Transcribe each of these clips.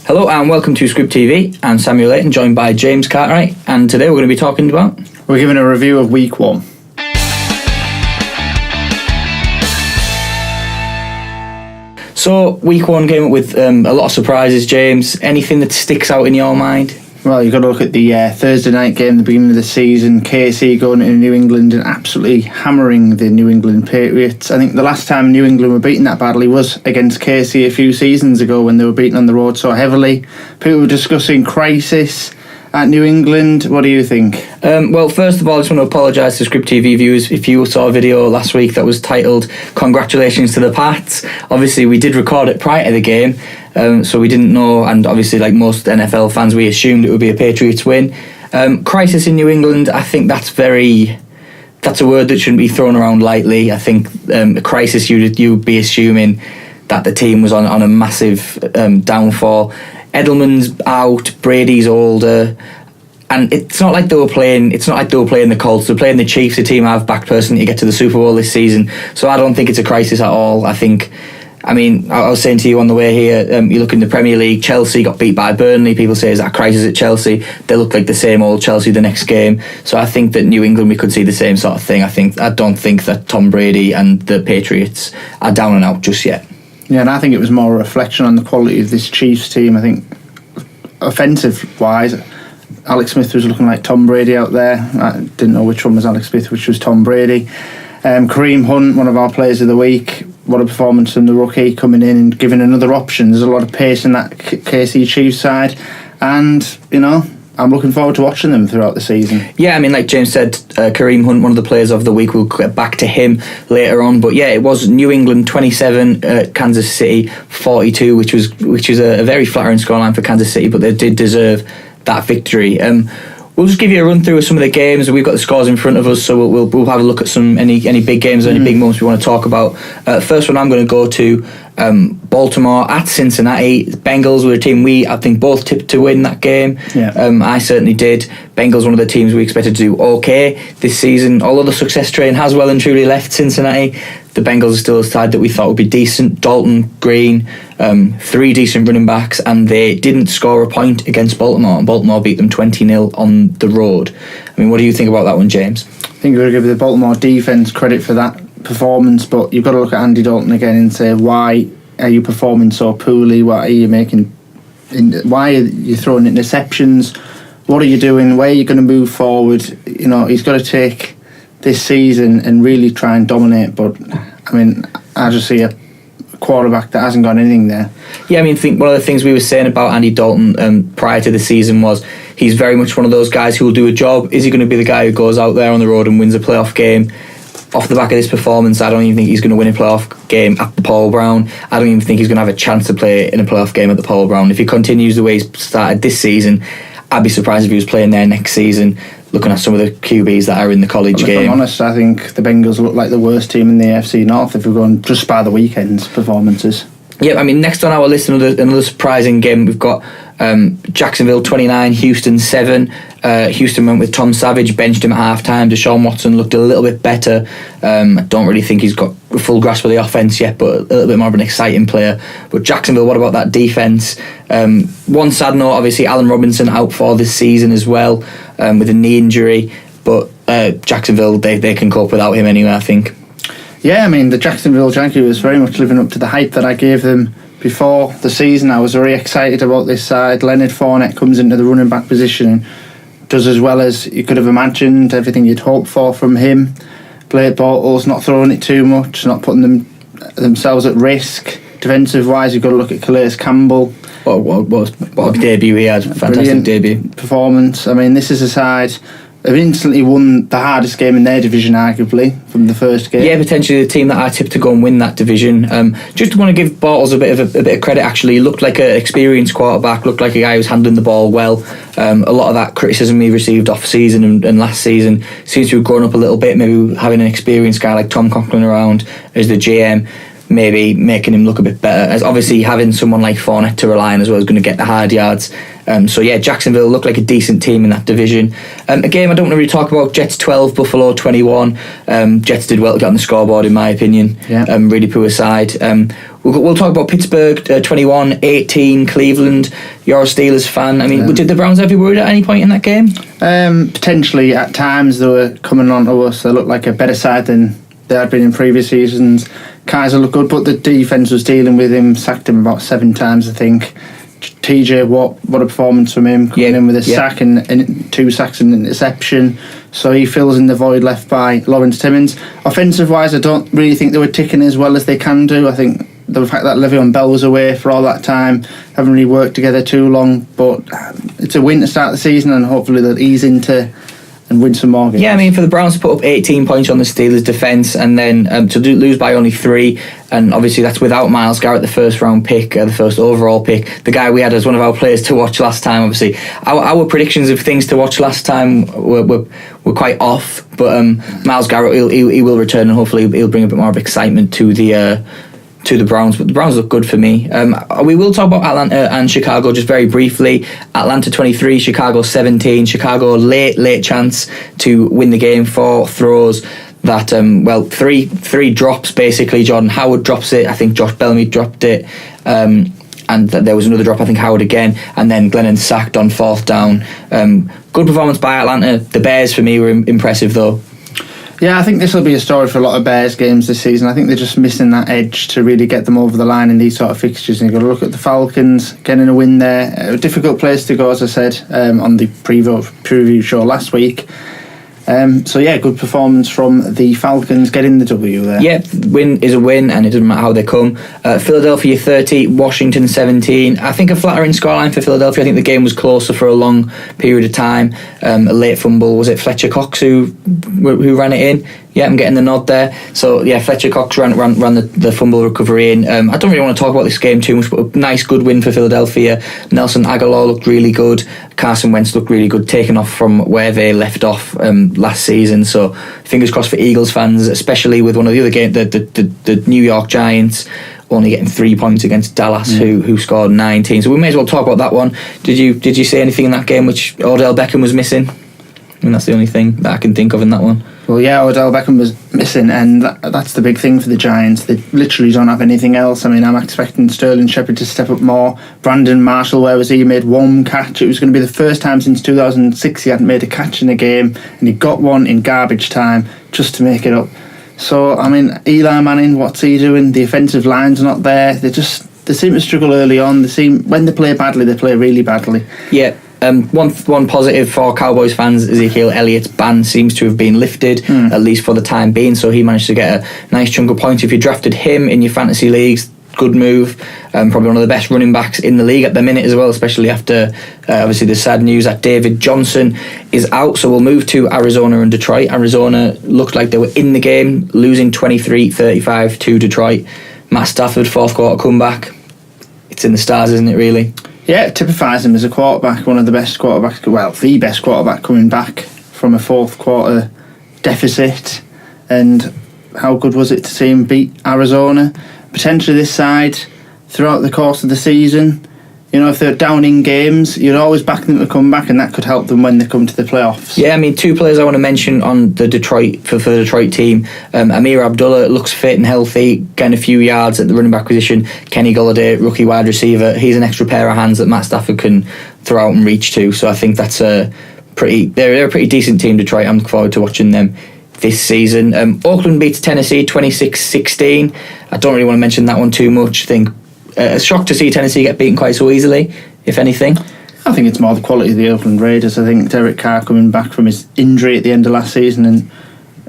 Hello and welcome to Squib TV. I'm Samuel Layton, joined by James Cartwright, and today we're going to be talking about... We're giving a review of Week 1. So, Week 1 came up with a lot of surprises, James. Anything that sticks out in your mind? Well, you've got to look at the Thursday night game at the beginning of the season. KC going into New England and absolutely hammering the New England Patriots. I think the last time New England were beaten that badly was against KC a few seasons ago when they were beaten on the road so heavily. People were discussing crisis at New England. What do you think? Well, first of all, I just want to apologise to Squib TV viewers. If you saw a video last week that was titled "Congratulations to the Pats," obviously we did record it prior to the game, so we didn't know, and obviously like most NFL fans we assumed it would be a Patriots win. Crisis in New England, I think that's a word that shouldn't be thrown around lightly. I think a crisis, you'd be assuming that the team was on a massive downfall. Edelman's out, Brady's older, and it's not like they were playing the Colts. They're playing the Chiefs, a team I've backed personally to get to the Super Bowl this season. So I don't think it's a crisis at all. I was saying to you on the way here, you look in the Premier League, Chelsea got beat by Burnley. People say, is that a crisis at Chelsea? They look like the same old Chelsea the next game. So I think that New England, we could see the same sort of thing. I don't think that Tom Brady and the Patriots are down and out just yet. Yeah, and I think it was more a reflection on the quality of this Chiefs team. I think offensive-wise, Alex Smith was looking like Tom Brady out there. I didn't know which one was Alex Smith, which was Tom Brady. Kareem Hunt, one of our players of the week. What a performance from the rookie, coming in and giving another option. There's a lot of pace in that KC Chiefs side. And, I'm looking forward to watching them throughout the season. Yeah, like James said, Kareem Hunt, one of the players of the week. We'll get back to him later on. But yeah, it was New England 27, Kansas City 42, which is a very flattering scoreline for Kansas City, but they did deserve that victory. We'll just give you a run through of some of the games. We've got the scores in front of us, so we'll have a look at any big games or any big moments we want to talk about. First one I'm going to go to Baltimore at Cincinnati. Bengals were a team I think both tipped to win that game. Yeah. I certainly did. Bengals, one of the teams we expected to do okay this season. Although the success train has well and truly left Cincinnati, the Bengals are still a side that we thought would be decent. Dalton, Green, 3 decent running backs, and they didn't score a point against Baltimore, and Baltimore beat them 20-0 on the road. What do you think about that one, James? I think we're going to give the Baltimore defence credit for that performance, but you've got to look at Andy Dalton again and say, why are you performing so poorly? Why are you why are you throwing interceptions? What are you doing? Where are you going to move forward? He's got to take this season and really try and dominate, but I just see a quarterback that hasn't got anything there. Yeah, I think one of the things we were saying about Andy Dalton prior to the season was he's very much one of those guys who will do a job. Is he going to be the guy who goes out there on the road and wins a playoff game? Off the back of this performance, I don't even think he's going to win a playoff game at the Paul Brown. I don't even think he's going to have a chance to play in a playoff game at the Paul Brown. If he continues the way he's started this season, I'd be surprised if he was playing there next season, looking at some of the QBs that are in the college game. If I'm honest, I think the Bengals look like the worst team in the AFC North if we're going just by the weekend's performances. Yeah, next on our list, another surprising game, we've got Jacksonville 29, Houston 7. Houston went with Tom Savage, benched him at half-time. Deshaun Watson looked a little bit better. I don't really think he's got a full grasp of the offense yet, but a little bit more of an exciting player. But Jacksonville, what about that defense? One sad note, obviously, Allen Robinson out for this season as well with a knee injury. But Jacksonville, they can cope without him anyway, I think. Yeah, the Jacksonville Jaguars very much living up to the hype that I gave them before the season. I was very excited about this side. Leonard Fournette comes into the running back position and does as well as you could have imagined, everything you'd hoped for from him. Blake Bortles not throwing it too much, not putting themselves at risk. Defensive-wise, you've got to look at Calais Campbell. What a debut he had. Fantastic debut. Performance. This is a side They've instantly won the hardest game in their division, arguably, from the first game. Yeah, potentially the team that I tipped to go and win that division. Just want to give Bortles a bit of credit, actually. He looked like an experienced quarterback, looked like a guy who's handling the ball well. A lot of that criticism he received off-season and last season seems to have grown up a little bit, maybe having an experienced guy like Tom Conklin around as the GM, maybe making him look a bit better. As obviously having someone like Fournette to rely on as well is going to get the hard yards. Jacksonville looked like a decent team in that division. A game I don't want to really talk about, Jets 12, Buffalo 21. Jets did well to get on the scoreboard in my opinion. Yeah. Really poor side. we'll talk about Pittsburgh 21-18 Cleveland. You're a Steelers fan. I mean, did the Browns ever worried at any point in that game? Potentially at times they were coming on to us. They looked like a better side than they had been in previous seasons. Kaiser looked good, but the defence was dealing with him. Sacked him about 7 times, I think. TJ Watt, what a performance from him, coming in with a sack and 2 sacks and an interception. So he fills in the void left by Lawrence Timmons. Offensive wise, I don't really think they were ticking as well as they can do. I think the fact that Le'Veon Bell was away for all that time, haven't really worked together too long, but it's a win to start the season, and hopefully they'll ease into and win some more games. Yeah, I mean, for the Browns to put up 18 points on the Steelers' defence and then to lose by only 3, and obviously that's without Myles Garrett, the first round pick, the first overall pick, the guy we had as one of our players to watch last time. Obviously, our predictions of things to watch last time were quite off, but Myles Garrett, he will return, and hopefully he'll bring a bit more of excitement to the Browns. But the Browns look good for me. We will talk about Atlanta and Chicago just very briefly. Atlanta 23, Chicago 17. Chicago late chance to win the game, 4 throws that 3 drops basically. Jordan Howard drops it, I think Josh Bellamy dropped it, and there was another drop, I think Howard again, and then Glennon sacked on 4th down. Good performance by Atlanta. The Bears for me were impressive though. Yeah, I think this will be a story for a lot of Bears games this season. I think they're just missing that edge to really get them over the line in these sort of fixtures. And you've got to look at the Falcons getting a win there. A difficult place to go, as I said on the preview show last week. Good performance from the Falcons getting the W there. Yeah, win is a win, and it doesn't matter how they come. Philadelphia 30, Washington 17. I think a flattering scoreline for Philadelphia. I think the game was closer for a long period of time. A late fumble, was it Fletcher Cox who ran it in? Yeah, I'm getting the nod there. So yeah, Fletcher Cox ran the fumble recovery in. I don't really want to talk about this game too much, but a nice good win for Philadelphia. Nelson Aguilar looked really good. Carson Wentz looked really good, taking off from where they left off last season. So fingers crossed for Eagles fans, especially with one of the other games, the New York Giants only getting 3 points against Dallas, who scored 19. So we may as well talk about that one. Did you see anything in that game which Odell Beckham was missing? I mean, that's the only thing that I can think of in that one. Well, yeah, Odell Beckham was missing, and that's the big thing for the Giants. They literally don't have anything else. I mean, I'm expecting Sterling Shepard to step up more. Brandon Marshall, where was he? He made 1 catch. It was going to be the first time since 2006 he hadn't made a catch in a game, and he got one in garbage time just to make it up. So, I mean, Eli Manning, what's he doing? The offensive line's not there. They seem to struggle early on. When they play badly, they play really badly. Yeah. One positive for Cowboys fans, Ezekiel Elliott's ban seems to have been lifted, at least for the time being, so he managed to get a nice chunk of points. If you drafted him in your fantasy leagues, good move. Probably one of the best running backs in the league at the minute as well, especially after obviously the sad news that David Johnson is out. So we'll move to Arizona and Detroit. Arizona looked like they were in the game, losing 23-35 to Detroit. Matt Stafford, 4th quarter comeback. It's in the stars, isn't it, really? Yeah, it typifies him as a quarterback, one of the best quarterbacks, well, the best quarterback coming back from a 4th quarter deficit. And how good was it to see him beat Arizona? Potentially this side, throughout the course of the season, you know, if they're down in games, you'd always back them to come back, and that could help them when they come to the playoffs. Yeah, I mean, 2 players I want to mention on the Detroit for the Detroit team. Amir Abdullah looks fit and healthy, getting a few yards at the running back position. Kenny Golladay, rookie wide receiver, he's an extra pair of hands that Matt Stafford can throw out and reach to. So I think that's they're a pretty decent team, Detroit. I'm looking forward to watching them this season. Oakland beats Tennessee 26-16. I don't really want to mention that one too much. I think a shock to see Tennessee get beaten quite so easily, if anything. I think it's more the quality of the Oakland Raiders. I think Derek Carr coming back from his injury at the end of last season and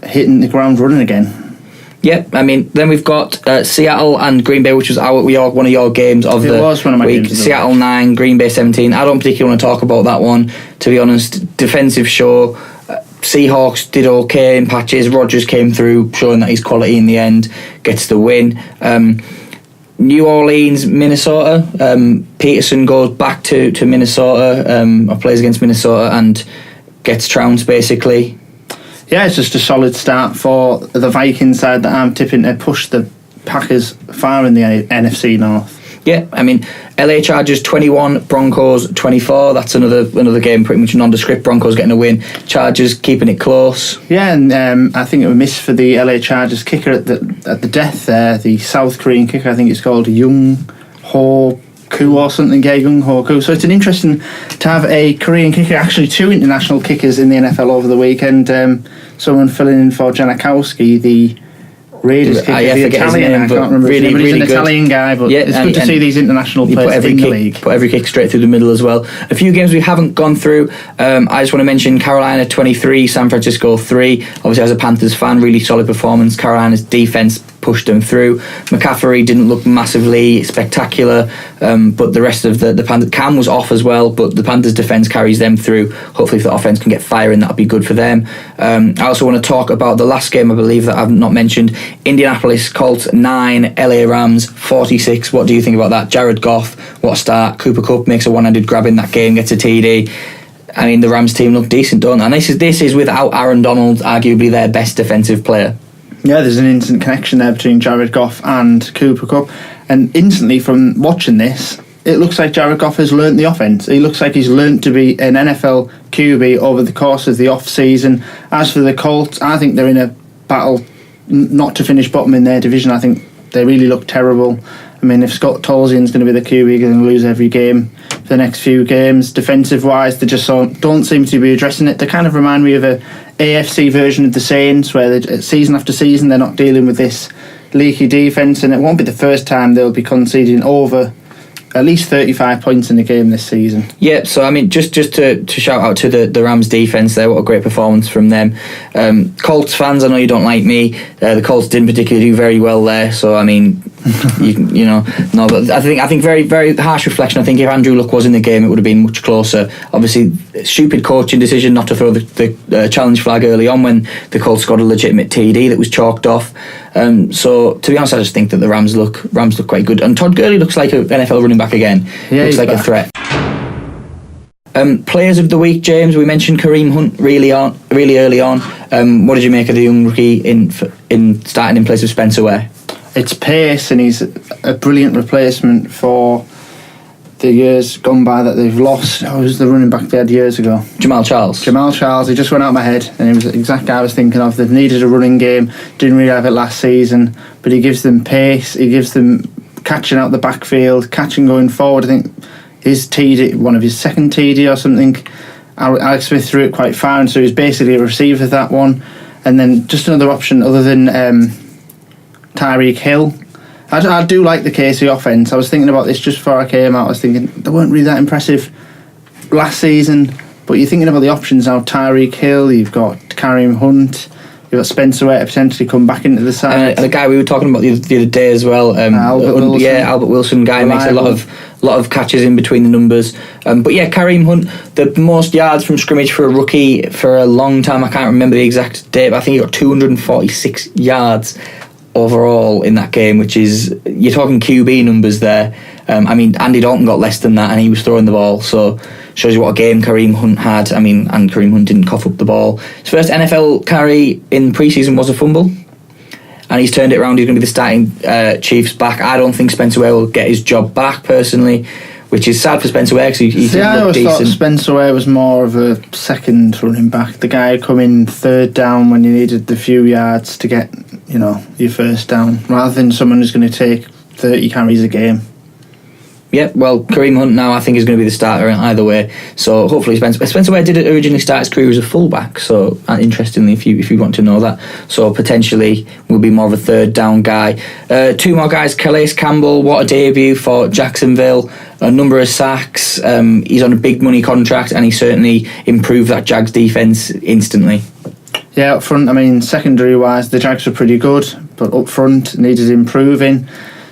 hitting the ground running again. Yep, I mean, then we've got Seattle and Green Bay, which was one of your games of the week. Seattle 9, Green Bay 17. I don't particularly want to talk about that one, to be honest. Defensive show. Seahawks did okay in patches. Rodgers came through, showing that he's quality in the end, gets the win. New Orleans, Minnesota. Peterson goes back to Minnesota, or plays against Minnesota and gets trounced basically. Yeah, it's just a solid start for the Vikings side that I'm tipping to push the Packers far in the NFC North. Yeah, I mean, LA Chargers 21, Broncos 24. That's another game, pretty much nondescript. Broncos getting a win. Chargers keeping it close. Yeah, and I think it was missed for the LA Chargers kicker at the death there. The South Korean kicker, I think it's called Young Ho Koo or something. Yeah, Young Ho Koo. So it's an interesting to have a Korean kicker. Actually, 2 international kickers in the NFL over the weekend. Someone filling in for Janikowski, the Raiders kicker, the Italian. I can't remember his name, but he's an Italian guy. But it's good to see these international players in the league. Put every kick straight through the middle as well. A few games we haven't gone through. I just want to mention Carolina 23, San Francisco 3. Obviously, as a Panthers fan, really solid performance. Carolina's defense pushed them through. McCaffrey didn't look massively spectacular, but the rest of the Panthers, Cam was off as well, but the Panthers defense carries them through. Hopefully if the offense can get firing, that'll be good for them. I also want to talk about the last game, I believe, that I've not mentioned. Indianapolis Colts 9, LA Rams 46. What do you think about that? Jared Goff, what a start. Cooper Kupp makes a one-handed grab in that game, gets a TD. I mean, the Rams team look decent, don't they? And this is without Aaron Donald, arguably their best defensive player. Yeah, there's an instant connection there between Jared Goff and Cooper Kupp. And instantly from watching this, it looks like Jared Goff has learnt the offense. He looks like he's learnt to be an NFL QB over the course of the off-season. As for the Colts, I think they're in a battle not to finish bottom in their division. I think they really look terrible. I mean, if Scott Tolzien's going to be the QB, they're going to lose every game for the next few games. Defensive-wise, they just don't seem to be addressing it. They kind of remind me of a AFC version of the Saints, where season after season they're not dealing with this leaky defence, and it won't be the first time they'll be conceding over at least 35 points in the game this season. Yeah, so I mean, just to shout out to the Rams defence there, what a great performance from them. Colts fans, I know you don't like me. The Colts didn't particularly do very well there, so I mean, but I think very, very harsh reflection. I think if Andrew Luck was in the game, it would have been much closer. Obviously, stupid coaching decision not to throw the challenge flag early on when the Colts got a legitimate TD that was chalked off. So to be honest, I just think that the Rams look quite good, and Todd Gurley looks like an NFL running back again. Yeah, looks like back. A threat. Players of the week, James. We mentioned Kareem Hunt really early on. What did you make of the young rookie in starting in place of Spencer Ware? It's pace, and he's a brilliant replacement for the years gone by that they've lost. Who was the running back they had years ago? Jamal Charles. He just went out of my head, and he was the exact guy I was thinking of. They've needed a running game, didn't really have it last season, but he gives them pace, he gives them catching out the backfield, catching going forward. I think his TD, one of his second TD or something, Alex Smith threw it quite far, and so he's basically a receiver of that one. And then just another option other than Tyreek Hill. I do like the KC offence. I was thinking about this just before I came out. I was thinking they weren't really that impressive last season, but you're thinking about the options now. Tyreek Hill, you've got Kareem Hunt, you've got Spencer Ware to potentially come back into the side. And the guy we were talking about the other day as well, Albert Wilson. Yeah, Albert Wilson guy reliable. Makes a lot of catches in between the numbers. But yeah, Kareem Hunt, the most yards from scrimmage for a rookie for a long time. I can't remember the exact date, but I think he got 246 yards overall in that game, which is, you're talking QB numbers there. I mean, Andy Dalton got less than that and he was throwing the ball, so shows you what a game Kareem Hunt had. I mean, and Kareem Hunt didn't cough up the ball. His first NFL carry in pre-season was a fumble, and he's turned it around. He's going to be the starting Chiefs back. I don't think Spencer Ware will get his job back personally, which is sad for Spencer Ware because he's I always decent. thought Spencer Ware was more of a second running back, the guy who'd come in third down when you needed the few yards to get, your first down, rather than someone who's going to take 30 carries a game. Yeah, well, Kareem Hunt now I think is going to be the starter either way. So hopefully Spencer Ware did originally start his career as a fullback. So interestingly, if you want to know that, so potentially will be more of a third down guy. Two more guys: Calais Campbell. What a debut for Jacksonville! A number of sacks. He's on a big money contract, and he certainly improved that Jags defense instantly. Yeah, up front, I mean, secondary wise, the Jags were pretty good, but up front needed improving.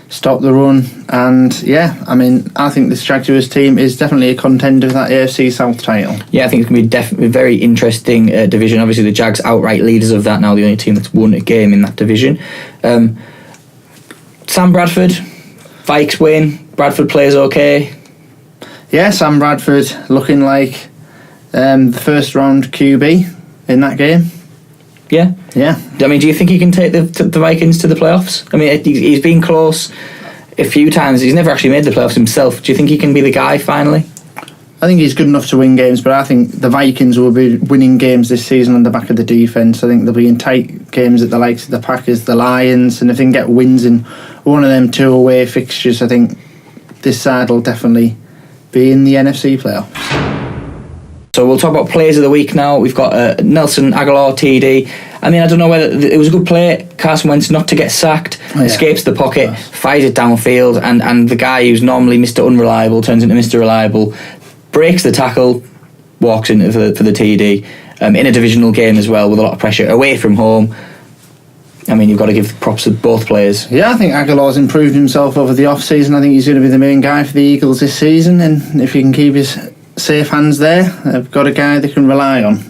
Stop the run, and yeah, I mean, I think this Jaguars team is definitely a contender for that AFC South title. Yeah, I think it's going to be definitely a very interesting division. Obviously, the Jags outright leaders of that now, the only team that's won a game in that division. Sam Bradford, Vikes win. Bradford plays okay. Yeah, Sam Bradford looking like the first round QB in that game. Yeah. I mean, do you think he can take the Vikings to the playoffs? I mean, he's been close. a few times. He's never actually made the playoffs himself. Do you think he can be the guy finally? I think he's good enough to win games, but I think the Vikings will be winning games this season on the back of the defence. I think they'll be in tight games at the likes of the Packers, the Lions, and if they can get wins in one of them 2 away fixtures, I think this side will definitely be in the NFC playoffs. So we'll talk about players of the week now. We've got Nelson Aguilar, TD. I mean, I don't know whether it was a good play. Carson Wentz not to get sacked, escapes the pocket, fires it downfield, and the guy who's normally Mr. Unreliable turns into Mr. Reliable, breaks the tackle, walks in for the TD in a divisional game as well with a lot of pressure away from home. I mean, you've got to give props to both players. Yeah, I think Aguilar's improved himself over the off-season. I think he's going to be the main guy for the Eagles this season, and if he can keep his safe hands there, they've got a guy they can rely on.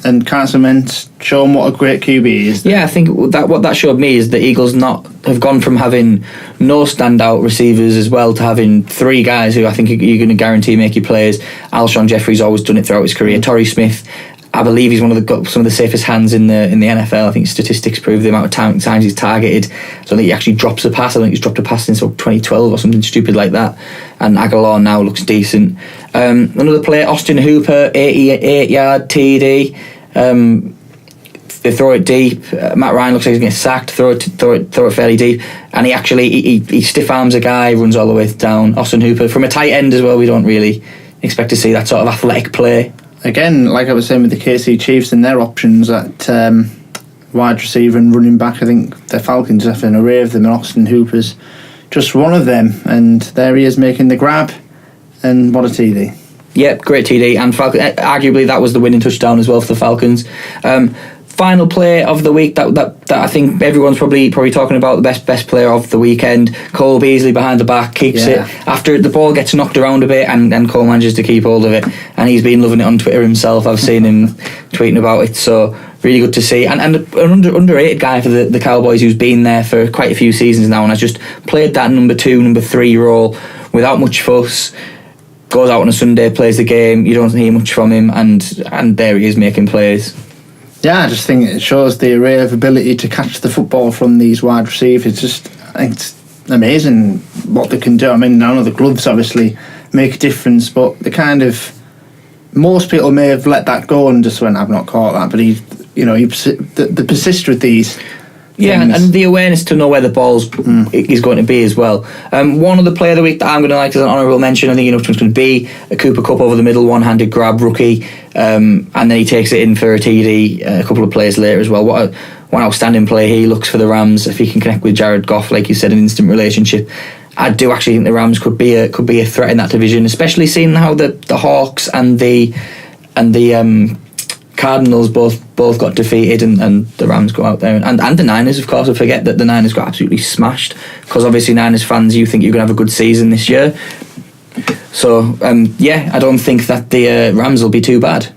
And Carson Wentz shown what a great QB he is. Yeah, I think what that showed me is the Eagles have gone from having no standout receivers as well to having 3 guys who I think you're going to guarantee make you plays. Alshon Jeffrey's always done it throughout his career. Torrey Smith, I believe he's got some of the safest hands in the NFL. I think statistics prove the amount of times he's targeted. So I think he actually drops a pass. I think he's dropped a pass since 2012 or something stupid like that. And Aguilar now looks decent. Another player, Austin Hooper, 88-yard TD. They throw it deep. Matt Ryan looks like he's getting sacked. Throw it fairly deep, and he stiff arms a guy, runs all the way down. Austin Hooper from a tight end as well. We don't really expect to see that sort of athletic play. Again, like I was saying with the KC Chiefs and their options at wide receiver and running back, I think the Falcons have an array of them, and Austin Hooper's just one of them. And there he is making the grab, and what a TD. Yep, great TD, and arguably that was the winning touchdown as well for the Falcons. Final play of the week that I think everyone's probably talking about, the best player of the weekend. Cole Beasley behind the back keeps it after the ball gets knocked around a bit, and Cole manages to keep hold of it, and he's been loving it on Twitter himself. I've seen him tweeting about it, so really good to see. And an underrated guy for the Cowboys who's been there for quite a few seasons now and has just played that number 2, number 3 role without much fuss. Goes out on a Sunday, plays the game, you don't hear much from him, and there he is making plays. Yeah, I just think it shows the array of ability to catch the football from these wide receivers. It's amazing what they can do. I mean, I know the gloves obviously make a difference, but most people may have let that go and just went, I've not caught that, but they persist with these. Yeah, and the awareness to know where the ball is going to be as well. One other player of the week that I'm going to like as an honourable mention, I think you know which one's going to be, a Cooper Kupp over the middle, one-handed grab, rookie, and then he takes it in for a TD a couple of plays later as well. What an outstanding play he looks for the Rams. If he can connect with Jared Goff, like you said, an instant relationship. I do actually think the Rams could be a threat in that division, especially seeing how the Hawks and the Cardinals both got defeated, and the Rams go out there, and the Niners, of course. I forget that the Niners got absolutely smashed, because obviously Niners fans, you think you're going to have a good season this year. So I don't think that the Rams will be too bad.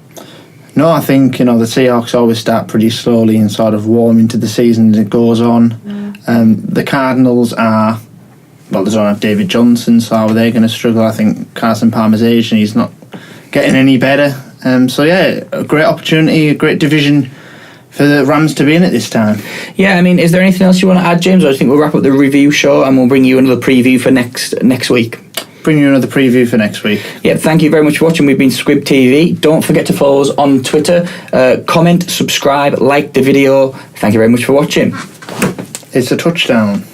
No, I think the Seahawks always start pretty slowly and sort of warm into the season as it goes on. The Cardinals they don't have David Johnson, so they're going to struggle. I think Carson Palmer's age, and he's not getting any better. A great opportunity, a great division for the Rams to be in at this time. Yeah, I mean, is there anything else you want to add, James? Or I think we'll wrap up the review show and we'll bring you another preview for next week. Bring you another preview for next week. Yeah, thank you very much for watching. We've been Squib TV. Don't forget to follow us on Twitter. Comment, subscribe, like the video. Thank you very much for watching. It's a touchdown.